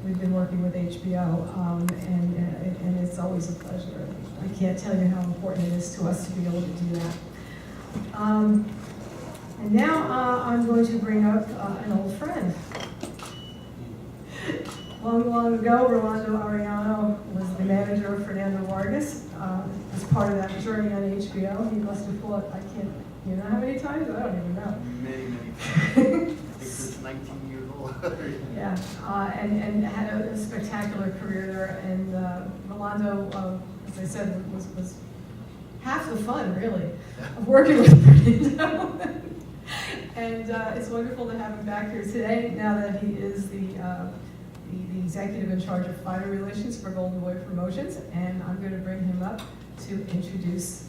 we've been working with HBO, and it's always a pleasure. I can't tell you how important it is to us to be able to do that. And now I'm going to bring up an old friend. Long ago, Rolando Arellano was the manager of Fernando Vargas. As part of that journey on HBO, he must have fought, you know how many times? I don't even know. Many times. I think since 19 years old. Yeah, and had a spectacular career there. And Rolando, as I said, was half the fun, really, of working with Fernando. And it's wonderful to have him back here today, now that he is the executive in charge of fighter relations for Golden Boy Promotions. And I'm going to bring him up to introduce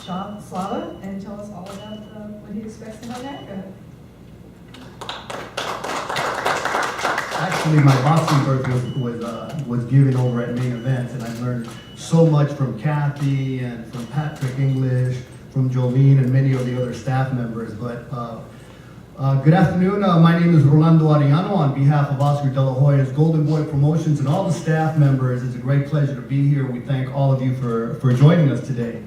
Slava and tell us all about what he expects to have happen. Actually, my boxing birth was given over at Main Events, and I've learned so much from Kathy and from Patrick English, from Jolene and many of the other staff members. But good afternoon. My name is Rolando Arellano. On behalf of Oscar De La Hoya's Golden Boy Promotions and all the staff members, it's a great pleasure to be here. We thank all of you for joining us today.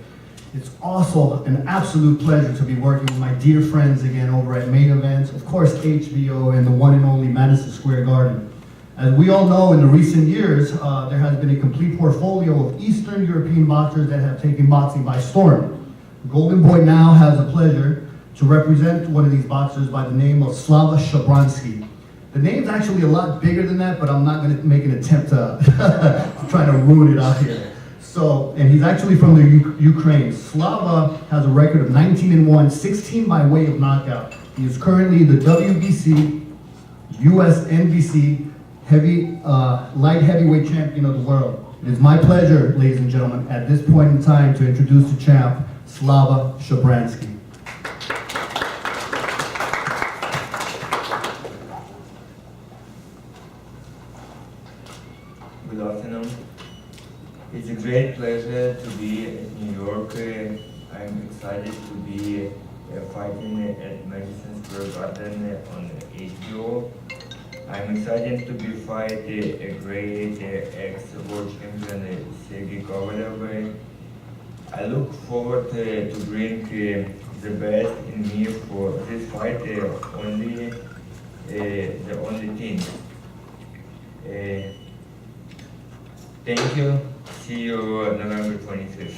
It's also an absolute pleasure to be working with my dear friends again over at Main Events, of course HBO, and the one and only Madison Square Garden. As we all know, in the recent years, there has been a complete portfolio of Eastern European boxers that have taken boxing by storm. Golden Boy now has the pleasure to represent one of these boxers by the name of Slava Shabransky. The name's actually a lot bigger than that, but I'm not going to make an attempt to, to try to ruin it out here. So, and he's actually from the Ukraine. Slava has a record of 19-1, 16 by way of knockout. He is currently the WBC, US NBC light heavyweight champion of the world. It is my pleasure, ladies and gentlemen, at this point in time to introduce the champ, Slava Shabransky. Good afternoon. It's a great pleasure to be in New York. I'm excited to be fighting at Madison Square Garden on HBO. I'm excited to be fighting a great ex-world champion Sergey Kovalev. I look forward to bring the best in me for this fight. The only thing. Thank you. See you November 25th.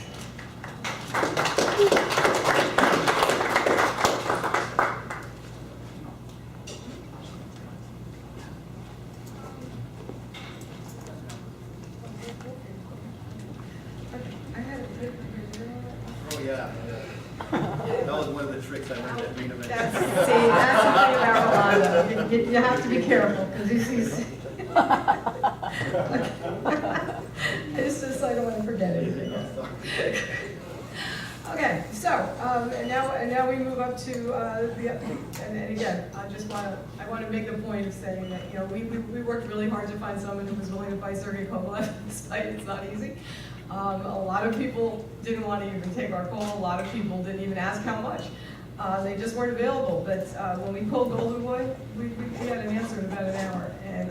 Oh yeah. That was one of the tricks I learned at Main Event. That's the thing about Rolando. You have to be careful, because he's it's just, I don't want to forget anything. Okay, so and now we move up to and again, I want to make the point of saying that we worked really hard to find someone who was willing to fight Sergey Kovalev. Despite it's not easy. A lot of people didn't want to even take our call. A lot of people didn't even ask how much. They just weren't available. But when we pulled Golden Boy, we had an answer in about an hour, and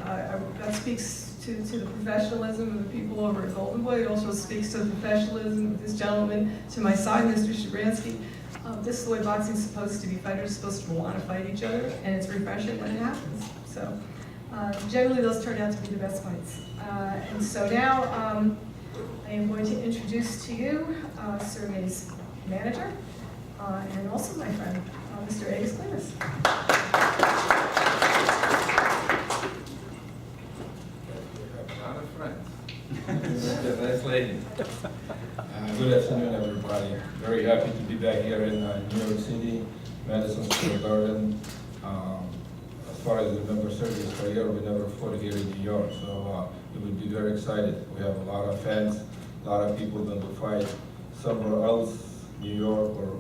that speaks to the professionalism of the people over at Golden Boy. It also speaks to the professionalism of this gentleman to my side, Mr. Shabransky. This is the way boxing's supposed to be. Fighters are supposed to want to fight each other, and it's refreshing when it happens. So generally those turn out to be the best fights. And so now I am going to introduce to you Sergey's manager, and also my friend, Mr. Ace Clemus. Not a friend. Nice lady. Good afternoon, everybody. Very happy to be back here in New York City, Madison Square Garden. As far as I remember Sergey's career, we never fought here in New York, so we would be very excited. We have a lot of fans, a lot of people going to fight somewhere else, New York or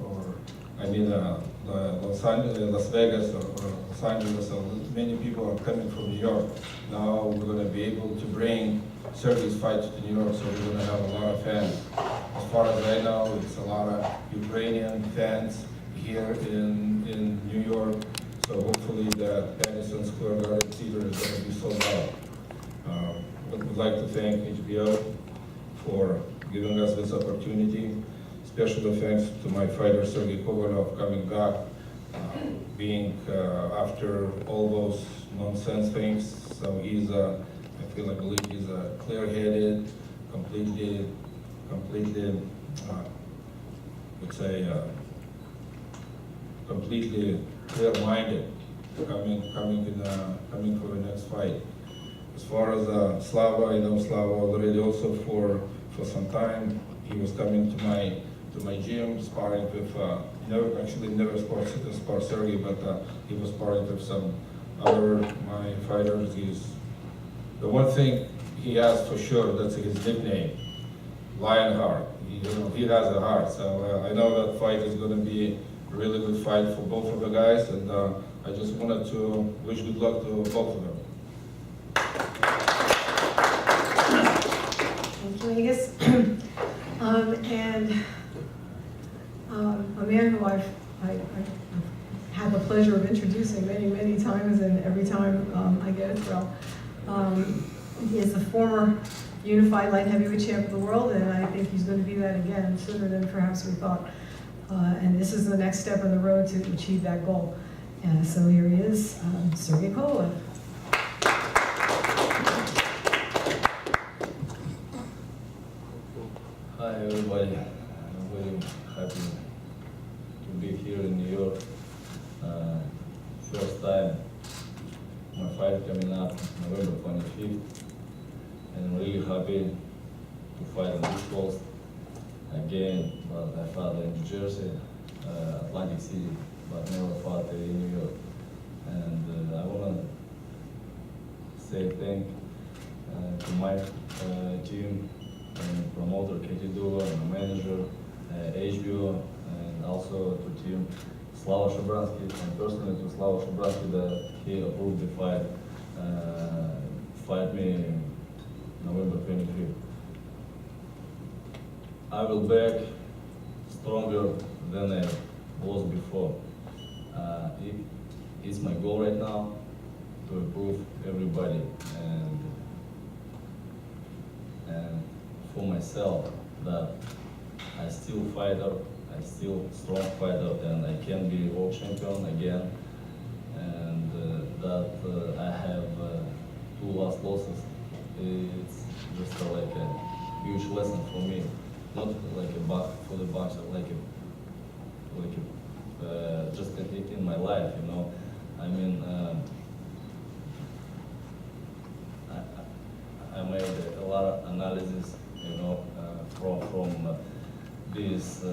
Las Vegas or Los Angeles. So many people are coming from New York. Now we're going to be able to bring Sergey's fight to New York, so we're going to have a lot of fans. As far as I know, it's a lot of Ukrainian fans here in New York. So hopefully the Madison Square Garden Theater is going to be sold out. But we'd like to thank HBO for giving us this opportunity. Special thanks to my fighter Sergey Kovalev coming back, being after all those nonsense things. So he's, I believe he's clear-headed, completely, would say, completely clear-minded, coming for the next fight. As far as Slava, I know Slava already also for some time. He was coming to my gym, sparring with, never spar Sergey, but he was sparring with some other my fighters. The one thing he has for sure, that's his nickname, Lionheart. He has a heart, so I know that fight is going to be a really good fight for both of the guys, and I just wanted to wish good luck to both of them. Thank you, Angus. A man who I've had the pleasure of introducing many times, and every time I get a thrill. He is the former unified light heavyweight champ of the world, and I think he's going to be that again sooner than perhaps we thought. And this is the next step on the road to achieve that goal. And so here he is, Sergey Kovalev. Hi everybody, I'm very happy to be here in New York. First time my fight coming up November 25th, and I'm really happy to fight on this coast again. But I fought in New Jersey, Atlantic City, but never fought in New York. And I want to say thank to my team, and promoter Katie Dula, and manager HBO, and also to team Slava Shabransky, and personally to Slava Shabransky that he approved the fight me November 25th. I will back stronger than I was before. It's my goal right now to improve everybody, and for myself, that I still fighter, I still strong fighter, and I can be world champion again, and that I have 2 last losses. It's just like a huge lesson for me, not like a buck for the boxer, just in my life, you know. I mean, I made a lot of analysis, you know, from these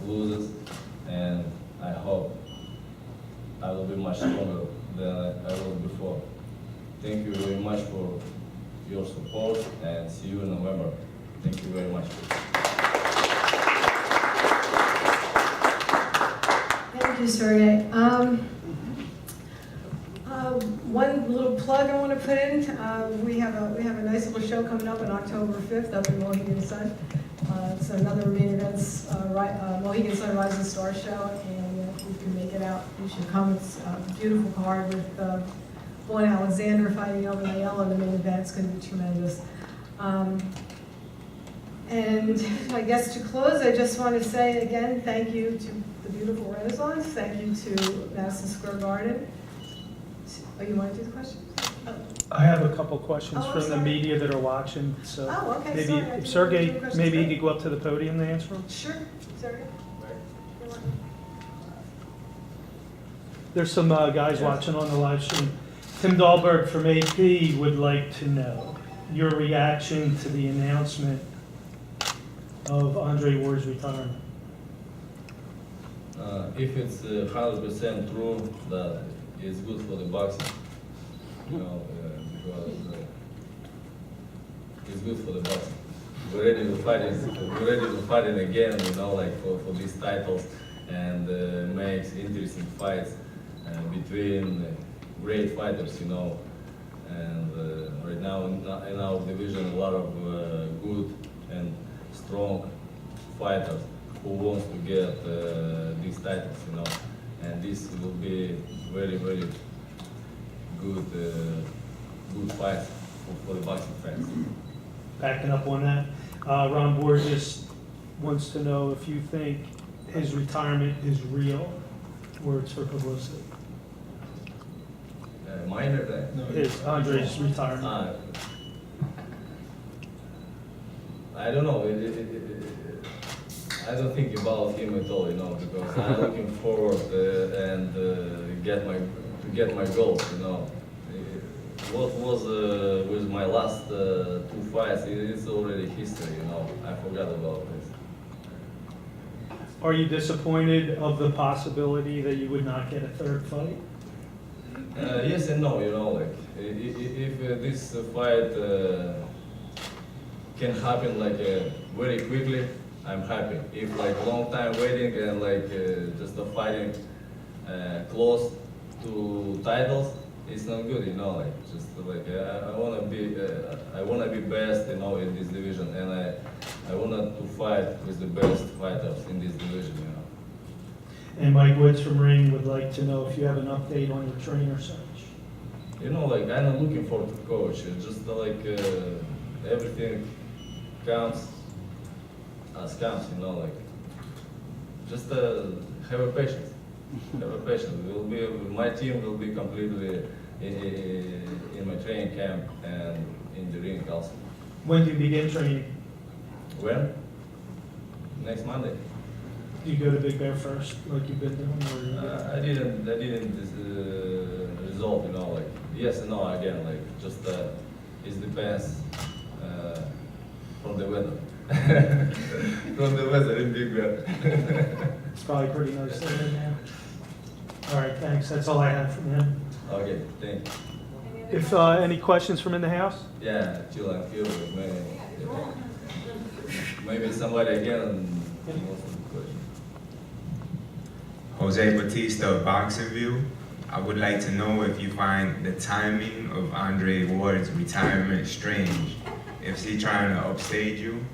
losers, and I hope I will be much stronger than I was before. Thank you very much for your support, and see you in November. Thank you very much. Thank you, Sergey. One little plug I want to put in. We have a nice little show coming up on October 5th up in Mohegan Sun. It's another main events Mohegan Sun Rising Star show, and if you can make it out, you should come. It's a beautiful card with Vaughn Alexander fighting Elvin Ayala in the main event. It's going to be tremendous. And I guess to close, I just want to say again, thank you to the beautiful Renaissance. Thank you to Madison Square Garden. Oh, you want to do the question? Oh. I have a couple questions Oh, from the sorry. media that are watching, so Oh, okay, maybe sorry, I didn't Sergey, do questions maybe you first. could go up to the podium and answer them. Sure, sorry. There's some guys watching on the live stream. Tim Dahlberg from AP would like to know your reaction to the announcement of Andre Ward's retirement. If it's 100% true that it's good for the boxing, you know, because it's good for the boxing. We're ready to fight it. We're ready to fight it again, you know, like for these titles, and makes interesting fights between great fighters, you know. And right now in our division, a lot of good and strong fighters who wants to get these titles, you know. and this will be very, very good, good fight for the boxing fans. Backing up on that, Ron Borges wants to know if you think his retirement is real, or it's for publicity. Minor that? His, Andre's retirement. I don't know. I don't think about him at all, because I'm looking forward and get my goals, What was with my last 2 fights? It's already history, I forgot about this. Are you disappointed of the possibility that you would not get a third fight? Yes and no, if this fight can happen very quickly, I'm happy. If long time waiting and just a fighting close to titles, it's not good, I wanna be best, in this division, and I wanted to fight with the best fighters in this division, And Mike Woods from Ring would like to know if you have an update on your trainer search. I'm not looking for the coach. Just everything comes as comes. Just have a patience. Have a patience. My team will be completely in my training camp and in the ring also. When do you begin training? When? Next Monday. Do you go to Big Bear first, like you've been doing? Or I didn't resolve. Yes and no again. Just it depends from the weather. From the weather in Big Bear. It's probably pretty nice there right now. All right, thanks. That's all I have from him. Okay, thank you. If any questions from in the house? Yeah, chill and feel with me. Maybe somebody again wants to question. Jose Batista of Boxing View. I would like to know if you find the timing of Andre Ward's retirement strange. Is he trying to upstage you?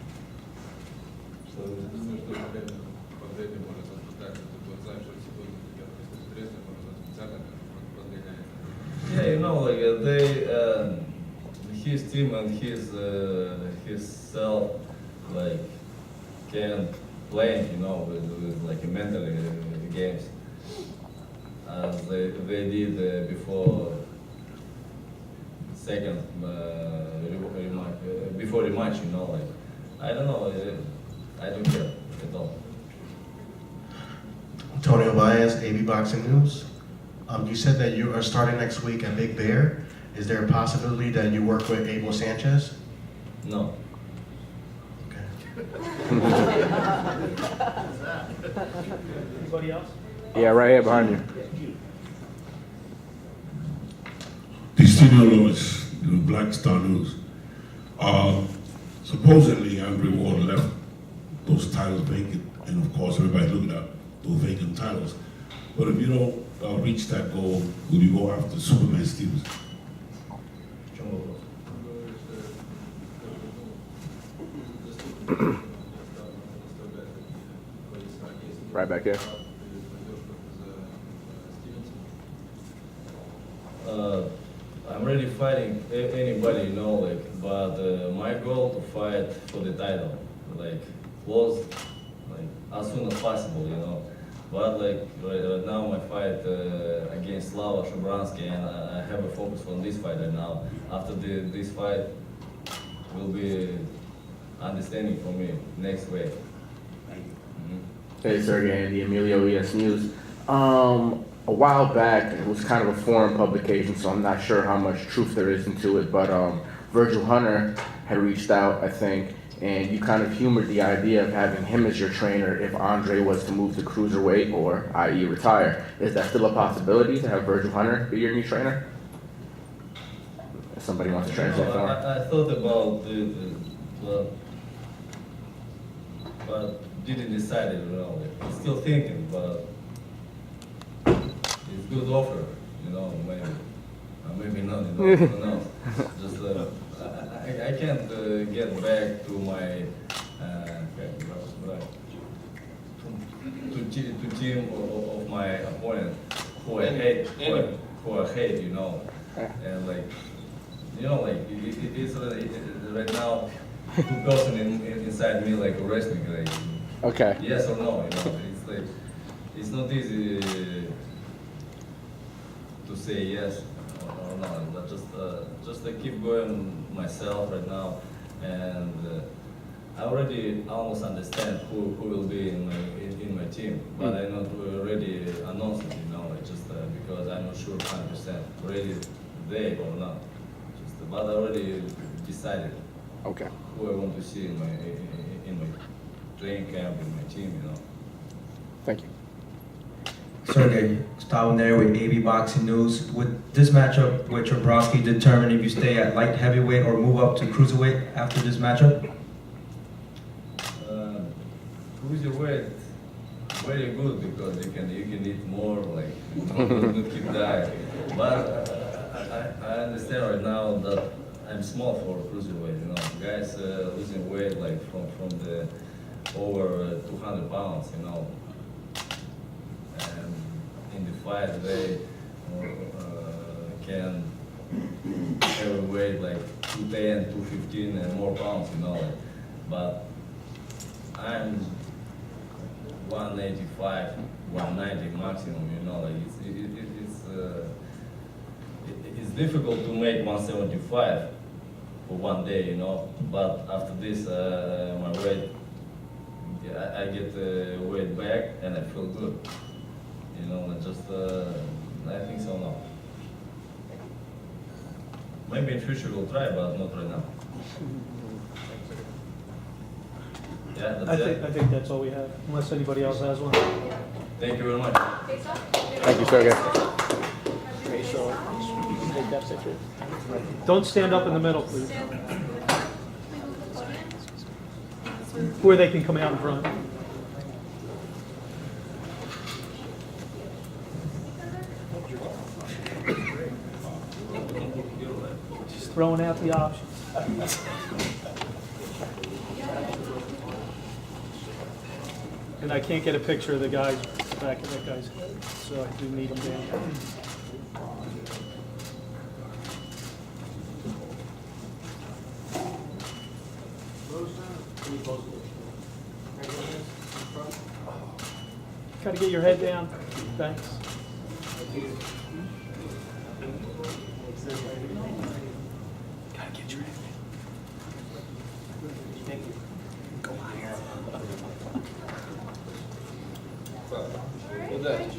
Yeah, his team and his self, can play, with mentally games, as they did before second before the match, I don't know, I don't care at all. Tony Obayas, AB Boxing News. You said that you are starting next week at Big Bear. Is there a possibility that you work with Abel Sanchez? No. Okay. Anybody else? Yeah, right here behind you. Destino Lewis, Black Star News. Supposedly, Andre Ward left those titles vacant, and of course, everybody's looking at those vacant titles. But if you don't reach that goal, will you go after Superman Stevens? Right back here. I'm ready fighting anybody, but my goal to fight for the title, close, as soon as possible, But right now, my fight against Slava Shabransky, and I have a focus on this fight right now. After this fight, will be understanding for me next way. Hey, Sergey, Ande Emilio, ES News. A while back, it was kind of a foreign publication, so I'm not sure how much truth there is into it, but Virgil Hunter had reached out, I think, and you kind of humored the idea of having him as your trainer if Andre was to move to cruiserweight or, i.e., retire. Is that still a possibility to have Virgil Hunter be your new trainer? If somebody wants to translate for me. I thought about it, but didn't decide it. I'm still thinking, but it's good offer, maybe not, who knows. Just I can't get back to my to team of my opponent who I hate, you know, and like, you know, like it's right now 2 person inside me like wrestling, like Okay. yes or no, you know, it's like it's not easy to say yes or no, but just keep going myself right now, and I already almost understand who will be in my team, but I not already announced it, you know, like just because I'm not sure 100% ready today or not. Just, but I already decided Okay. who I want to see in my training camp, in my team, you know. Thank you. Sergey, Gustavo there with AB Boxing News. Would this matchup with Chabrowski determine if you stay at light heavyweight or move up to cruiserweight after this matchup? Cruiserweight, very good because you can eat more, like not keep diet. But I understand right now that I'm small for cruiserweight. You know, guys losing weight like from the over 200 pounds. You know, and in the fight they can have a weight like 210, 215 and more pounds. You know, but I'm 185, 190 maximum, you know, like it's difficult to make 175 for one day, you know, but after this, my weight, I get the weight back and I feel good, you know, and just, I think so now. Maybe in future we'll try, but not right now. Yeah, that's it. I think that's all we have, unless anybody else has one. Thank you very much. Thank you, Sergey. Don't stand up in the middle, please. Or they can come out in front. Just throwing out the options. And I can't get a picture of the guys, the back of that guy's head, so I do need them down. Gotta get your head down. Thanks. Gotta get your head down. Thank you. Go higher. Well, that's